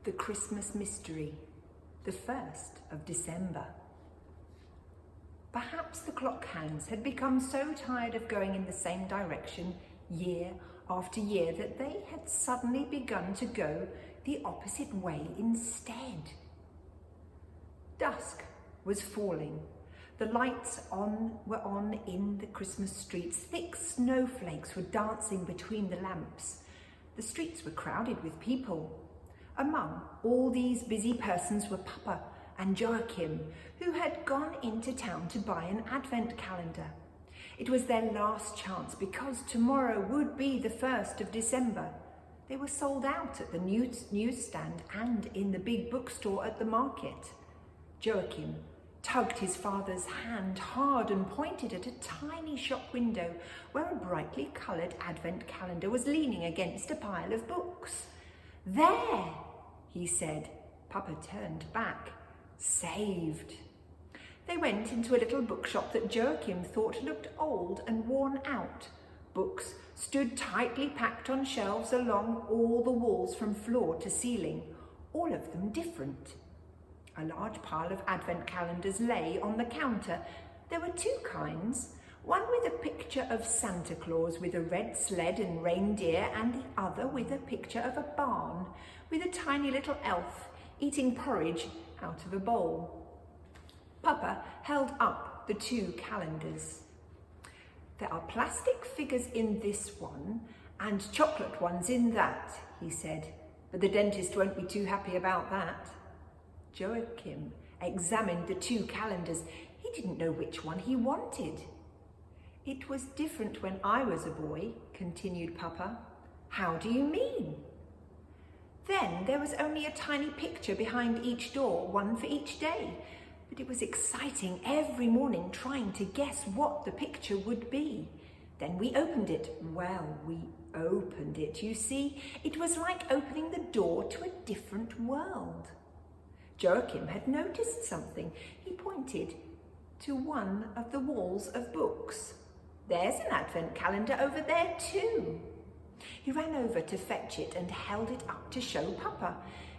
the Christmas mystery, the 1st of December. Perhaps the clock hands had become so tired of going in the same direction year after year that they had suddenly begun to go the opposite way instead. Dusk was falling. The lights were on in the Christmas streets. Thick snowflakes were dancing between the lamps. The streets were crowded with people. Among all these busy persons were Papa and Joachim, who had gone into town to buy an advent calendar. It was their last chance because tomorrow would be the 1st of December. They were sold out at the newsstand and in the big bookstore at the market. Joachim tugged his father's hand hard and pointed at a tiny shop window where a brightly coloured advent calendar was leaning against a pile of books. "There," he said. Papa turned back. "Saved." They went into a little bookshop that Joachim thought looked old and worn out. Books stood tightly packed on shelves along all the walls from floor to ceiling, all of them different. A large pile of advent calendars lay on the counter. There were 2 kinds, one with a picture of Santa Claus with a red sled and reindeer, and the other with a picture of a barn with a tiny little elf eating porridge out of a bowl. Papa held up the 2 calendars. "There are plastic figures in this one and chocolate ones in that," he said, "but the dentist won't be too happy about that." Joachim examined the 2 calendars. He didn't know which one he wanted. "It was different when I was a boy," continued Papa. "How do you mean?" "Then there was only a tiny picture behind each door, one for each day. But it was exciting every morning trying to guess what the picture would be. Then we opened it. Well, we opened it, you see. It was like opening the door to a different world." Joachim had noticed something. He pointed to one of the walls of books. "There's an advent calendar over there too." He ran over to fetch it and held it up to show Papa.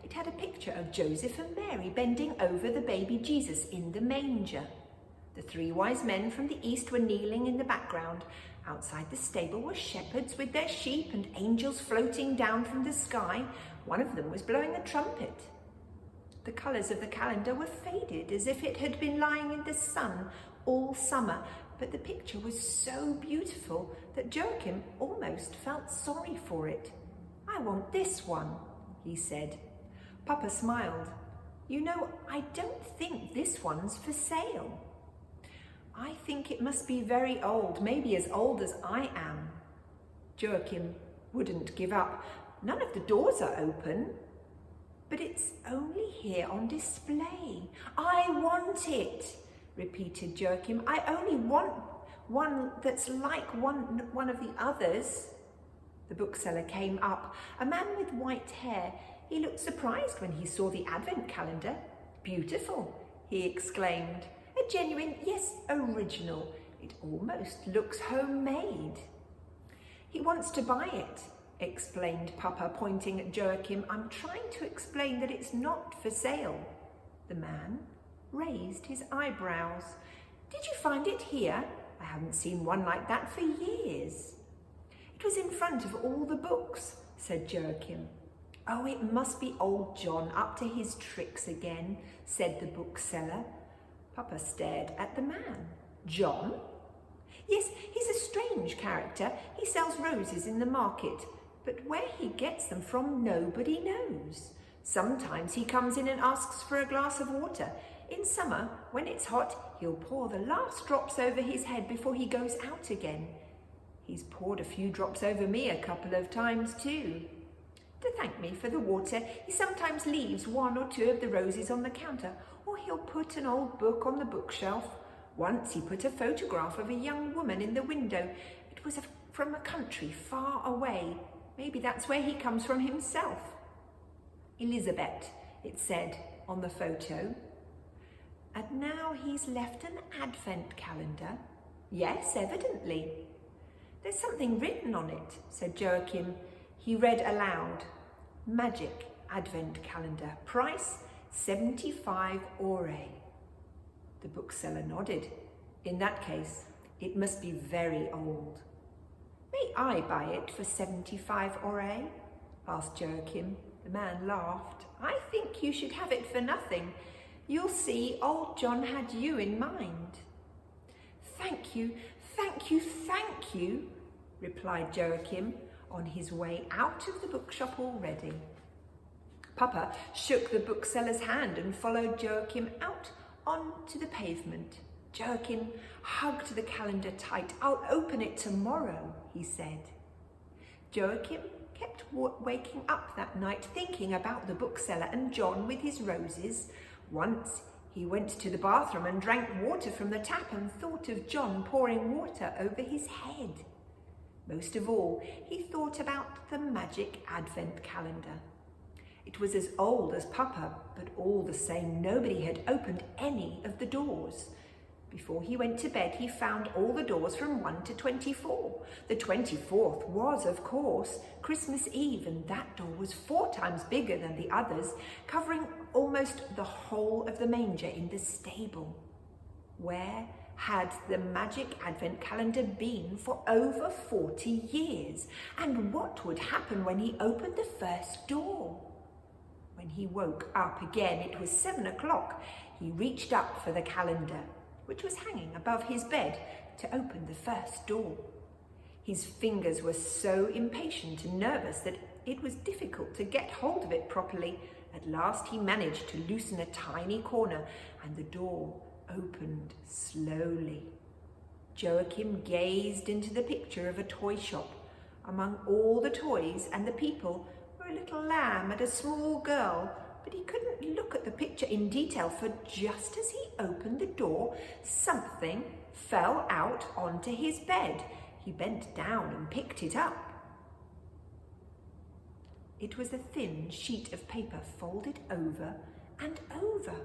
It had a picture of Joseph and Mary bending over the baby Jesus in the manger. The 3 wise men from the east were kneeling in the background. Outside the stable were shepherds with their sheep and angels floating down from the sky. One of them was blowing a trumpet. The colours of the calendar were faded as if it had been lying in the sun all summer, but the picture was so beautiful that Joachim almost felt sorry for it. "I want this one," he said. Papa smiled. "You know, I don't think this one's for sale." "I think it must be very old, maybe as old as I am." Joachim wouldn't give up. "None of the doors are open." "But it's only here on display." "I want it," repeated Joachim. "I only want one that's like one of the others." The bookseller came up, a man with white hair. He looked surprised when he saw the advent calendar. "Beautiful," he exclaimed. "A genuine, yes, original. It almost looks homemade." "He wants to buy it," explained Papa, pointing at Joachim. "I'm trying to explain that it's not for sale." The man raised his eyebrows. "Did you find it here? I haven't seen one like that for years." "It was in front of all the books," said Joachim. "Oh, it must be old John up to his tricks again," said the bookseller. Papa stared at the man. "John?" "Yes, he's a strange character. He sells roses in the market, but where he gets them from nobody knows. Sometimes he comes in and asks for a glass of water. In summer, when it's hot, he'll pour the last drops over his head before he goes out again. He's poured a few drops over me a couple of times too. To thank me for the water, he sometimes leaves 1 or 2 of the roses on the counter, or he'll put an old book on the bookshelf. Once he put a photograph of a young woman in the window. It was from a country far away. Maybe that's where he comes from himself. Elizabeth, it said on the photo. And now he's left an advent calendar. Yes, evidently. There's something written on it, said Joachim. He read aloud. Magic Advent calendar. Price 75 aurei. The bookseller nodded. In that case, it must be very old. May I buy it for 75 aurei? Asked Joachim. The man laughed. I think you should have it for nothing. You'll see old John had you in mind. Thank you, thank you, thank you, replied Joachim, on his way out of the bookshop already. Papa shook the bookseller's hand and followed Joachim out onto the pavement. Joachim hugged the calendar tight. I'll open it tomorrow, he said. Joachim kept waking up that night thinking about the bookseller and John with his roses. Once he went to the bathroom and drank water from the tap and thought of John pouring water over his head. Most of all, he thought about the magic Advent calendar. It was as old as Papa, but all the same, nobody had opened any of the doors. Before he went to bed, he found all the doors from 1 to 24. The 24th was, of course, Christmas Eve, and that door was 4 times bigger than the others, covering almost the whole of the manger in the stable. Where had the magic Advent calendar been for over 40 years? And what would happen when he opened the first door? When he woke up again, it was 7 o'clock. He reached up for the calendar, which was hanging above his bed, to open the first door. His fingers were so impatient and nervous that it was difficult to get hold of it properly. At last he managed to loosen a tiny corner, and the door opened slowly. Joachim gazed into the picture of a toy shop. Among all the toys and the people were a little lamb and a small girl, but he couldn't look at the picture in detail, for just as he opened the door, something fell out onto his bed. He bent down and picked it up. It was a thin sheet of paper folded over and over.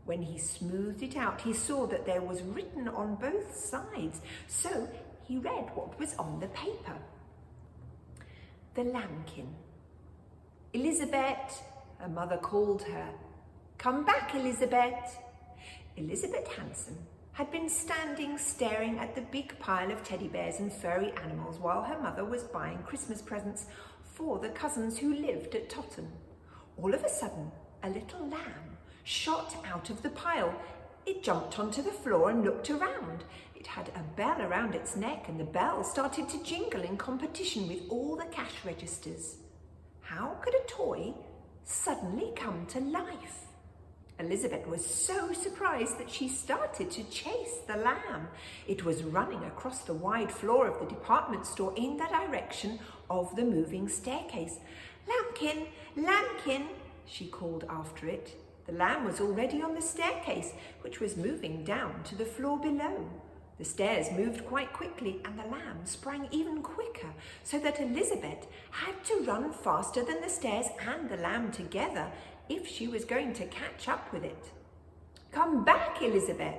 When he smoothed it out, he saw that there was written on both sides, so he read what was on the paper. The lambkin. Elizabeth, her mother called her. Come back, Elizabeth. Elizabeth Hanson had been standing staring at the big pile of teddy bears and furry animals while her mother was buying Christmas presents for the cousins who lived at Totten. All of a sudden, a little lamb shot out of the pile. It jumped onto the floor and looked around. It had a bell around its neck, and the bell started to jingle in competition with all the cash registers. How could a toy suddenly come to life? Elizabeth was so surprised that she started to chase the lamb. It was running across the wide floor of the department store in the direction of the moving staircase. Lambkin, lambkin, she called after it. The lamb was already on the staircase, which was moving down to the floor below. The stairs moved quite quickly, and the lamb sprang even quicker, so that Elizabeth had to run faster than the stairs and the lamb together if she was going to catch up with it. Come back, Elizabeth,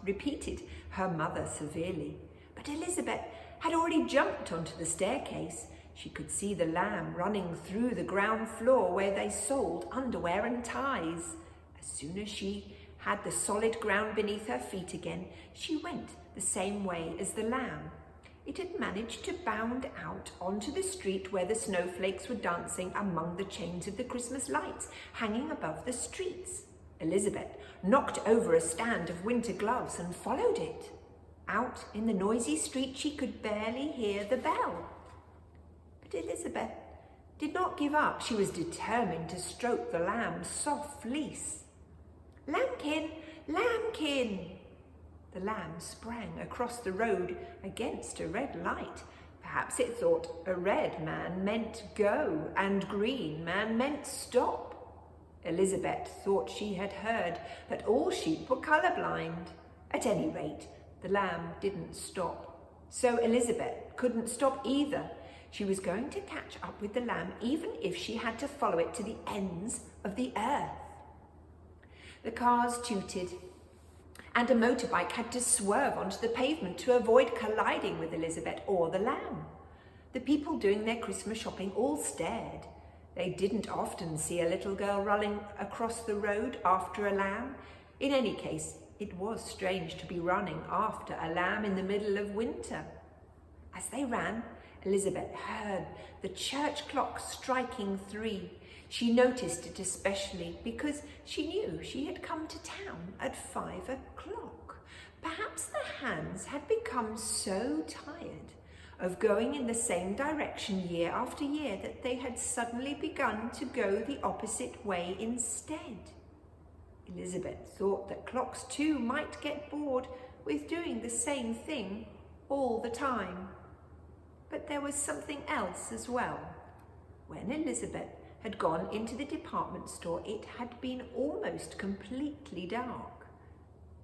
repeated her mother severely. But Elizabeth had already jumped onto the staircase. She could see the lamb running through the ground floor where they sold underwear and ties. As soon as she had the solid ground beneath her feet again, she went the same way as the lamb. It had managed to bound out onto the street where the snowflakes were dancing among the chains of the Christmas lights hanging above the streets. Elizabeth knocked over a stand of winter gloves and followed it. Out in the noisy street, she could barely hear the bell. But Elizabeth did not give up. She was determined to stroke the lamb's soft fleece. Lambkin, lambkin! The lamb sprang across the road against a red light. Perhaps it thought a red man meant go and green man meant stop. Elizabeth thought she had heard that all sheep were colourblind. At any rate, the lamb didn't stop. So Elizabeth couldn't stop either. She was going to catch up with the lamb even if she had to follow it to the ends of the earth. The cars tooted, and a motorbike had to swerve onto the pavement to avoid colliding with Elizabeth or the lamb. The people doing their Christmas shopping all stared. They didn't often see a little girl running across the road after a lamb. In any case, it was strange to be running after a lamb in the middle of winter. As they ran, Elizabeth heard the church clock striking 3. She noticed it especially because she knew she had come to town at 5 o'clock. Perhaps the hands had become so tired of going in the same direction year after year that they had suddenly begun to go the opposite way instead. Elizabeth thought that clocks too might get bored with doing the same thing all the time. But there was something else as well. When Elizabeth had gone into the department store, it had been almost completely dark.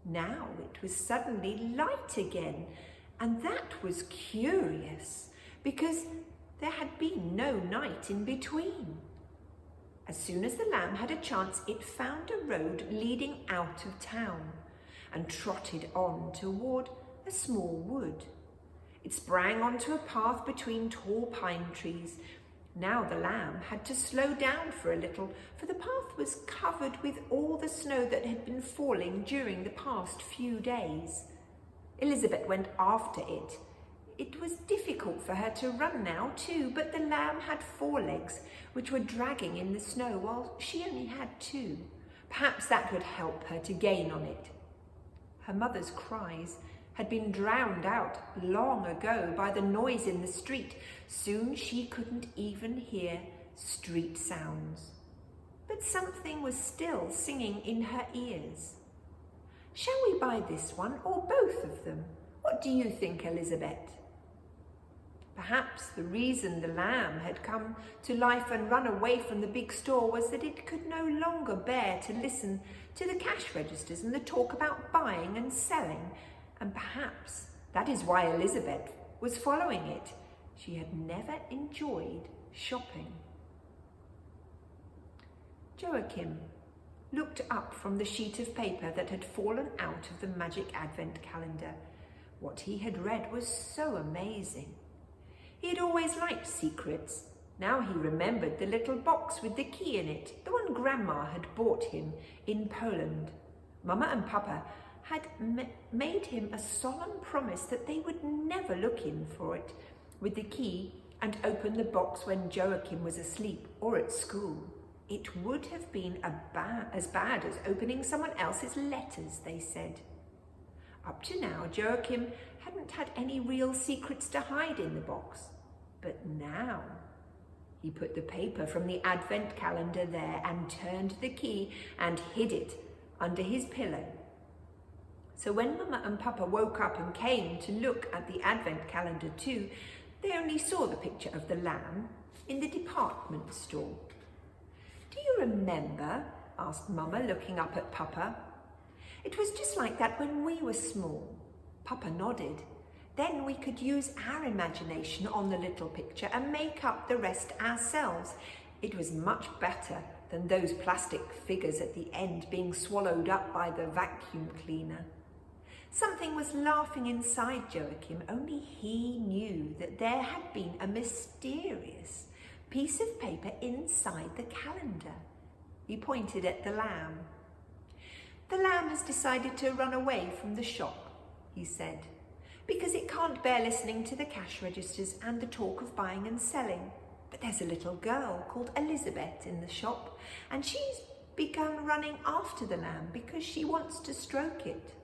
Now it was suddenly light again, and that was curious because there had been no night in between. As soon as the lamb had a chance, it found a road leading out of town and trotted on toward a small wood. It sprang onto a path between tall pine trees. Now the lamb had to slow down for a little, for the path was covered with all the snow that had been falling during the past few days. Elizabeth went after it. It was difficult for her to run now too, but the lamb had 4 legs, which were dragging in the snow while she only had 2. Perhaps that would help her to gain on it. Her mother's cries had been drowned out long ago by the noise in the street. Soon she couldn't even hear street sounds. But something was still singing in her ears. Shall we buy this one or both of them? What do you think, Elizabeth? Perhaps the reason the lamb had come to life and run away from the big store was that it could no longer bear to listen to the cash registers and the talk about buying and selling. And perhaps that is why Elizabeth was following it. She had never enjoyed shopping. Joachim looked up from the sheet of paper that had fallen out of the magic advent calendar. What he had read was so amazing. He had always liked secrets. Now he remembered the little box with the key in it, the one Grandma had bought him in Poland. Mama and Papa had made him a solemn promise that they would never look in for it with the key and open the box when Joachim was asleep or at school. It would have been as bad as opening someone else's letters, they said. Up to now, Joachim hadn't had any real secrets to hide in the box. But now, he put the paper from the advent calendar there and turned the key and hid it under his pillow. So when Mama and Papa woke up and came to look at the advent calendar too, they only saw the picture of the lamb in the department store. Do you remember? Asked Mama, looking up at Papa. It was just like that when we were small. Papa nodded. Then we could use our imagination on the little picture and make up the rest ourselves. It was much better than those plastic figures at the end being swallowed up by the vacuum cleaner. Something was laughing inside Joachim. Only he knew that there had been a mysterious piece of paper inside the calendar. He pointed at the lamb. The lamb has decided to run away from the shop, he said, because it can't bear listening to the cash registers and the talk of buying and selling. But there's a little girl called Elizabeth in the shop, and she's begun running after the lamb because she wants to stroke it.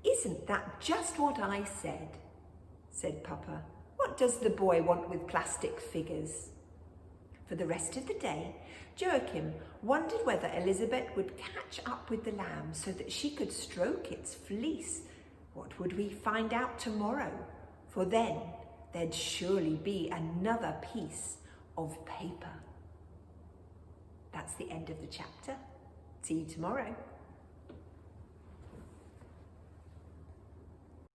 Isn't that just what I said Papa. What does the boy want with plastic figures? For the rest of the day, Joachim wondered whether Elizabeth would catch up with the lamb so that she could stroke its fleece. What would we find out tomorrow? For then there'd surely be another piece of paper. That's the end of the chapter. See you tomorrow.